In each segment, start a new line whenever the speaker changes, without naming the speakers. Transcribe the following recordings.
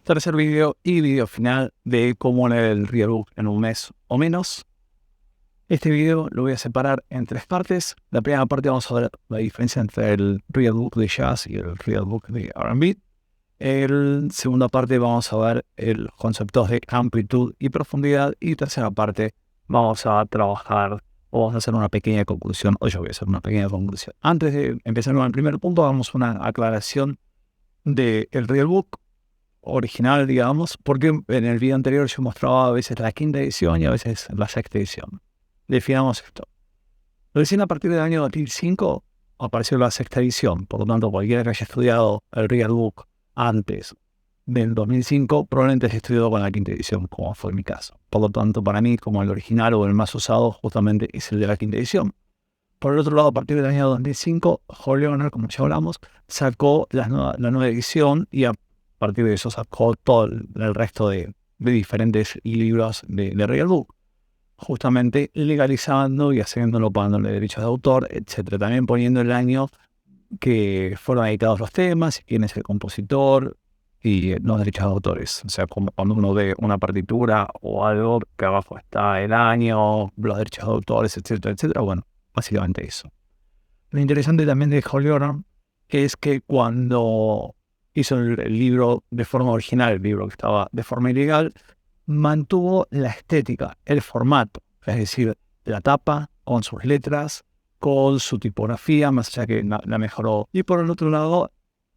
Tercer video y video final de cómo leer el Real Book en un mes o menos. Este video lo voy a separar en tres partes. La primera parte vamos a ver la diferencia entre el Real Book de jazz y el Real Book de R&B. En segunda parte vamos a ver los conceptos de amplitud y profundidad. Y tercera parte vamos a trabajar o vamos a hacer una pequeña conclusión. O yo voy a hacer una pequeña conclusión. Antes de empezar con el primer punto, vamos a una aclaración del Real Book original, digamos, porque en el video anterior yo mostraba a veces la quinta edición y a veces la sexta edición. Definamos esto. Recién a partir del año 2005 apareció la sexta edición, por lo tanto cualquiera que haya estudiado el Real Book antes del 2005 probablemente haya estudiado con la quinta edición, como fue mi caso. Por lo tanto, para mí, como el original o el más usado, justamente es el de la quinta edición. Por el otro lado, a partir del año 2005, Hall Leonard, como ya hablamos, sacó la nueva edición y a partir de eso sacó todo el resto de diferentes libros de Real Book, justamente legalizando y haciéndolo pagándole derechos de autor, etc. También poniendo el año que fueron editados los temas, y quién es el compositor y los derechos de autores. O sea, como cuando uno ve una partitura o algo, que abajo está el año, los derechos de autores, etcétera, etcétera. Bueno, básicamente eso. Lo interesante también de Hall Leonard es que cuando hizo el libro de forma original, el libro que estaba de forma ilegal, mantuvo la estética, el formato, es decir, la tapa con sus letras, con su tipografía, más allá que la mejoró. Y por el otro lado,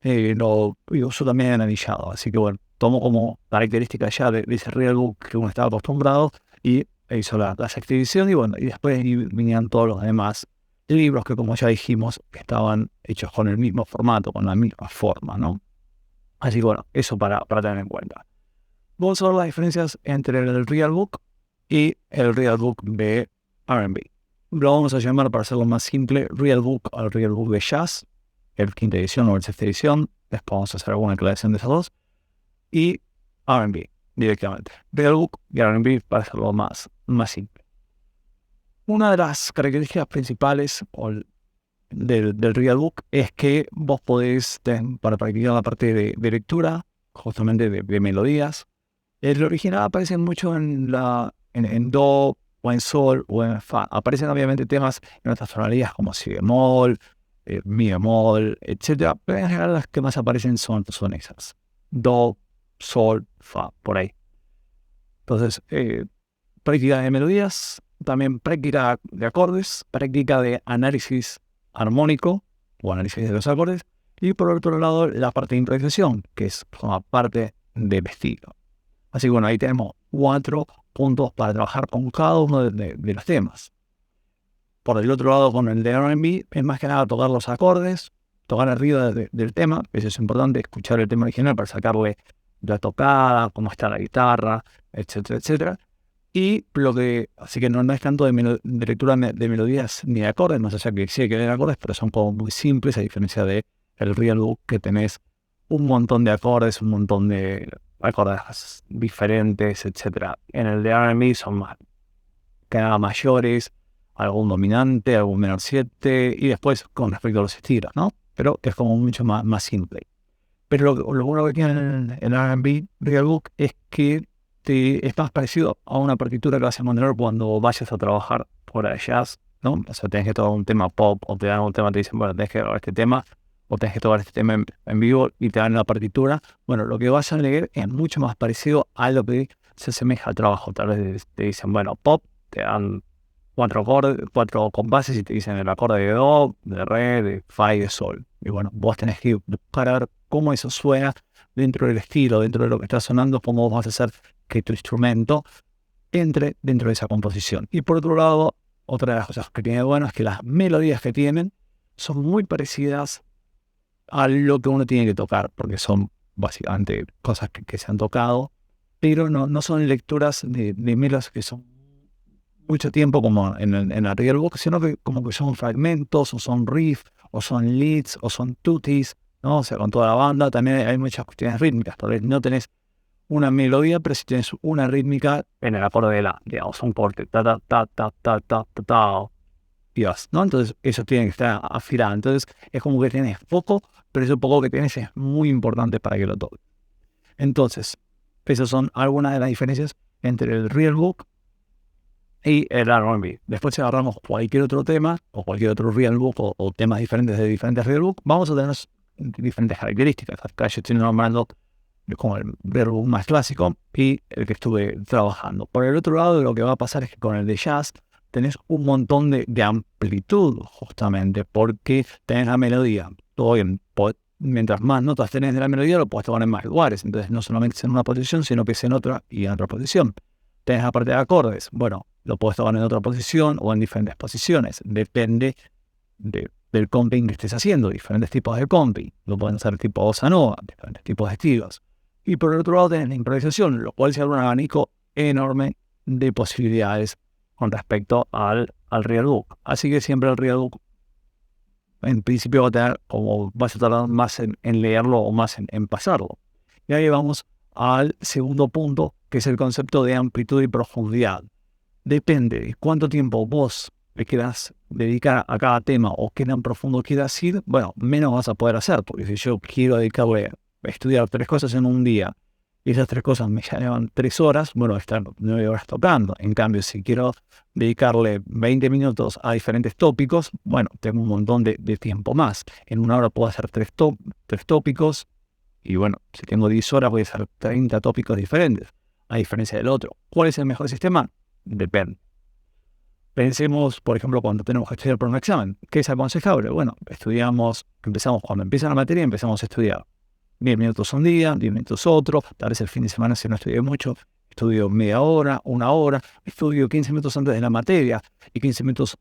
lo usó también anillado. Así que bueno, tomó como característica ya de ese Real Book que uno estaba acostumbrado y hizo la sexta edición. Y bueno, y después vinían todos los demás libros que, como ya dijimos, estaban hechos con el mismo formato, con la misma forma, ¿no? Así que bueno, eso para tener en cuenta. Vamos a ver las diferencias entre el Real Book y el Real Book de R&B. Lo vamos a llamar, para hacerlo más simple, Real Book al Real Book de Jazz, el quinta edición o el sexta edición. Después vamos a hacer alguna aclaración de esas dos. Y R&B directamente. Real Book y R&B para hacerlo más simple. Una de las características principales del Real Book es que vos podés, para practicar la parte de lectura, justamente de melodías. El original aparece mucho en Do, o en Sol, o en Fa. Aparecen obviamente temas en otras tonalidades como Si bemol, Mi bemol, etc. Pero en general las que más aparecen son esas. Do, Sol, Fa, por ahí. Entonces, práctica de melodías, también práctica de acordes, práctica de análisis armónico o análisis de los acordes, y por otro lado la parte de improvisación, que forma parte del estilo. Así que bueno, ahí tenemos 4 puntos para trabajar con cada uno de los temas. Por el otro lado, con el de R&B, es más que nada tocar los acordes, tocar arriba del tema. Eso es importante, escuchar el tema original para sacarle la tocada, cómo está la guitarra, etcétera, etcétera. Y así que no es tanto de lectura de melodías ni de acordes, no sé si que sí hay que leer acordes, pero son como muy simples, a diferencia de el Real Book, que tenés un montón de acordes, un montón de acordes diferentes, etcétera. En el de R&B son más que nada mayores, algún dominante, algún menor 7, y después con respecto a los estilos, ¿no? Pero es como mucho más simple. Pero lo bueno que tiene el R&B Real Book es que es más parecido a una partitura que vas a encontrar cuando vayas a trabajar fuera de jazz, ¿no? O sea, tenés que tocar un tema pop, o te dan un tema, te dicen, bueno, tenés que grabar este tema, o tenés que tocar este tema en vivo y te dan la partitura. Bueno, lo que vas a leer es mucho más parecido a lo que se asemeja al trabajo. Tal vez te dicen, bueno, pop, te dan 4 compases y te dicen el acorde de Do, de Re, de Fa y de Sol. Y bueno, vos tenés que buscar a ver cómo eso suena dentro del estilo, dentro de lo que está sonando, cómo vas a hacer que tu instrumento entre dentro de esa composición. Y por otro lado, otra de las cosas que tiene de bueno es que las melodías que tienen son muy parecidas a lo que uno tiene que tocar, porque son básicamente cosas que se han tocado, pero no son lecturas de melodías que son mucho tiempo como en la Real Book, sino que como que son fragmentos, o son riffs, o son leads, o son tutis, ¿no? O sea, con toda la banda también hay muchas cuestiones rítmicas. Tal vez no tenés una melodía, pero si tienes una rítmica en el acorde de la, digamos, un corte, ta, ta, ta, ta, ta, ta, ta, ta, Dios, ¿no? Entonces eso tiene que estar afilado. Entonces es como que tienes poco, pero ese poco que tienes es muy importante para que lo toques. Entonces, esas son algunas de las diferencias entre el Real Book y el R&B. Después, si agarramos cualquier otro tema o cualquier otro Real Book o temas diferentes de diferentes Real Book, vamos a tener diferentes características. Acá yo estoy nombrando como el Real Book más clásico y el que estuve trabajando. Por el otro lado, lo que va a pasar es que con el de jazz tenés un montón de amplitud, justamente, porque tenés la melodía. Todo bien, mientras más notas tenés de la melodía, lo puedes tocar en más lugares. Entonces, no solamente es en una posición, sino que es en otra y en otra posición. Tenés la parte de acordes. Bueno, lo puedes tocar en otra posición o en diferentes posiciones. Depende del comping que estés haciendo. Diferentes tipos de comping. Lo pueden hacer tipo bossa nova, diferentes tipos de estilos. Y por el otro lado tenés la improvisación, lo cual se abre un abanico enorme de posibilidades con respecto al Real Book. Así que siempre el Real Book, en principio, va a tener, como vas a tardar más en leerlo o más en pasarlo. Y ahí vamos al segundo punto, que es el concepto de amplitud y profundidad. Depende de cuánto tiempo vos le quieras dedicar a cada tema o qué tan profundo quieras ir, bueno, menos vas a poder hacer, porque si yo quiero dedicarle a estudiar 3 cosas en un día y esas 3 cosas me llevan 3 horas, bueno, estar 9 horas tocando. En cambio, si quiero dedicarle 20 minutos a diferentes tópicos, bueno, tengo un montón de tiempo más. En 1 hora puedo hacer 3 tópicos y bueno, si tengo 10 horas voy a hacer 30 tópicos diferentes, a diferencia del otro. ¿Cuál es el mejor sistema? Depende. Pensemos, por ejemplo, cuando tenemos que estudiar por un examen. ¿Qué es aconsejable? Bueno, cuando empieza la materia, empezamos a estudiar 10 minutos un día, 10 minutos otro. Tal vez el fin de semana, si no estudié mucho, estudio media hora, 1 hora. Estudio 15 minutos antes de la materia y 15 minutos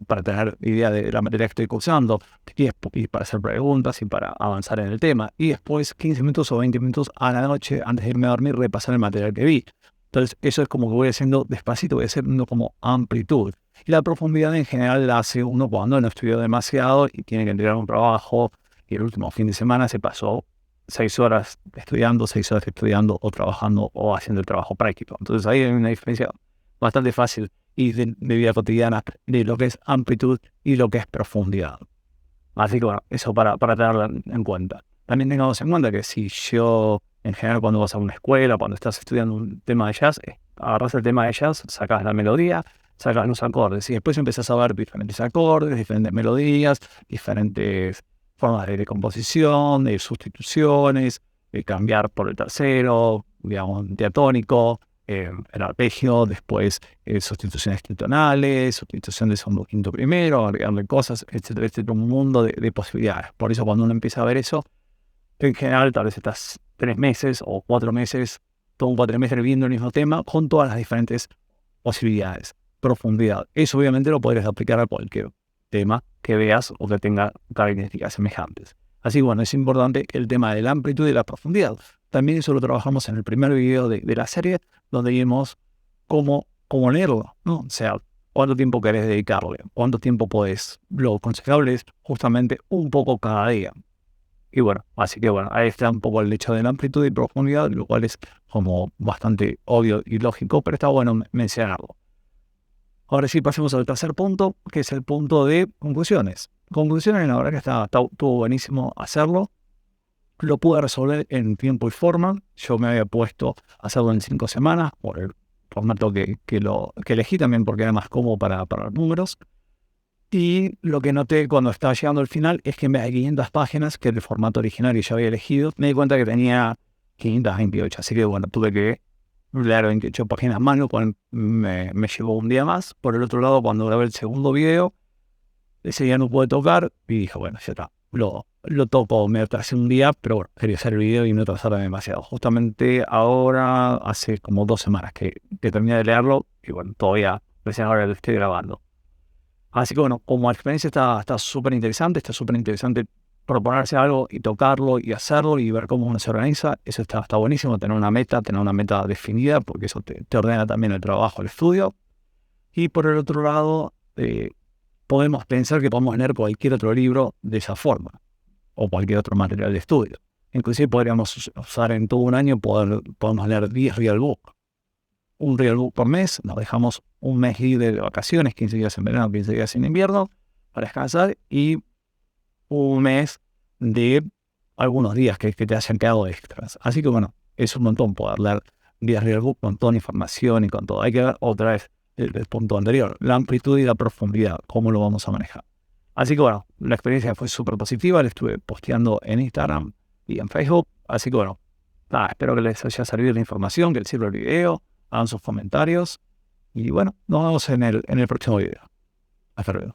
para tener idea de la materia que estoy cursando, y para hacer preguntas y para avanzar en el tema. Y después 15 minutos o 20 minutos a la noche, antes de irme a dormir, repasar el material que vi. Entonces, eso es como que voy haciendo despacito, voy haciendo como amplitud. Y la profundidad en general la hace uno cuando no estudió demasiado y tiene que entregar un trabajo y el último fin de semana se pasó 6 horas estudiando o trabajando o haciendo el trabajo práctico. Entonces ahí hay una diferencia bastante fácil y de vida cotidiana de lo que es amplitud y lo que es profundidad. Así que bueno, eso para tenerlo en cuenta. También tengamos en cuenta que si yo, en general, cuando vas a una escuela, cuando estás estudiando un tema de jazz, agarras el tema de jazz, sacas la melodía, sacas los acordes y después empezás a ver diferentes acordes, diferentes melodías, diferentes formas de composición, de sustituciones, de cambiar por el tercero, digamos, diatónico, el arpegio, después sustituciones tritonales, sustitución de segundo, quinto, primero, agregarle cosas, etcétera, etcétera, un mundo de posibilidades. Por eso cuando uno empieza a ver eso, en general tal vez estás 3 meses o 4 meses, todo un cuatrimestre viendo el mismo tema con todas las diferentes posibilidades, profundidad. Eso obviamente lo podrías aplicar a cualquier tema que veas o que tenga características semejantes. Así que bueno, es importante el tema de la amplitud y la profundidad. También eso lo trabajamos en el primer video de la serie, donde vimos cómo leerlo, ¿no? O sea, cuánto tiempo querés dedicarle, cuánto tiempo podés. Lo aconsejable es justamente un poco cada día. Y bueno, así que bueno, ahí está un poco el hecho de la amplitud y profundidad, lo cual es como bastante obvio y lógico, pero está bueno mencionarlo. Ahora sí, pasemos al tercer punto, que es el punto de conclusiones. Conclusiones, la verdad que estuvo buenísimo hacerlo. Lo pude resolver en tiempo y forma. Yo me había puesto a hacerlo en 5 semanas, por el formato que elegí también, porque era más cómodo para los números. Y lo que noté cuando estaba llegando al final es que en vez de 500 páginas, que era el formato original que yo había elegido, me di cuenta que tenía 528. Así que bueno, tuve que leer 28 páginas más, lo cual me llevó un día más. Por el otro lado, cuando grabé el segundo video, ese día no pude tocar y dije, bueno, ya está, lo toco, me atrasé un día, pero bueno, quería hacer el video y no atrasarme demasiado. Justamente ahora, hace como 2 semanas que terminé de leerlo y bueno, todavía recién ahora lo estoy grabando. Así que bueno, como experiencia está súper interesante, proponerse algo y tocarlo y hacerlo y ver cómo uno se organiza. Eso está buenísimo, tener una meta definida, porque eso te ordena también el trabajo, el estudio. Y por el otro lado, podemos pensar que podemos leer cualquier otro libro de esa forma, o cualquier otro material de estudio. Inclusive podríamos usar en todo un año, podemos leer 10 Real Book. Un Real Book por mes, nos dejamos un mes libre de vacaciones, 15 días en verano, 15 días en invierno, para descansar, y un mes de algunos días que te hayan quedado extras. Así que bueno, es un montón poder leer vía Realbook con toda la información y con todo. Hay que ver otra vez el punto anterior, la amplitud y la profundidad, cómo lo vamos a manejar. Así que bueno, la experiencia fue súper positiva, la estuve posteando en Instagram y en Facebook. Así que bueno, nada, espero que les haya servido la información, que les sirva el video, hagan sus comentarios. Y bueno, nos vemos en el próximo video. Hasta luego.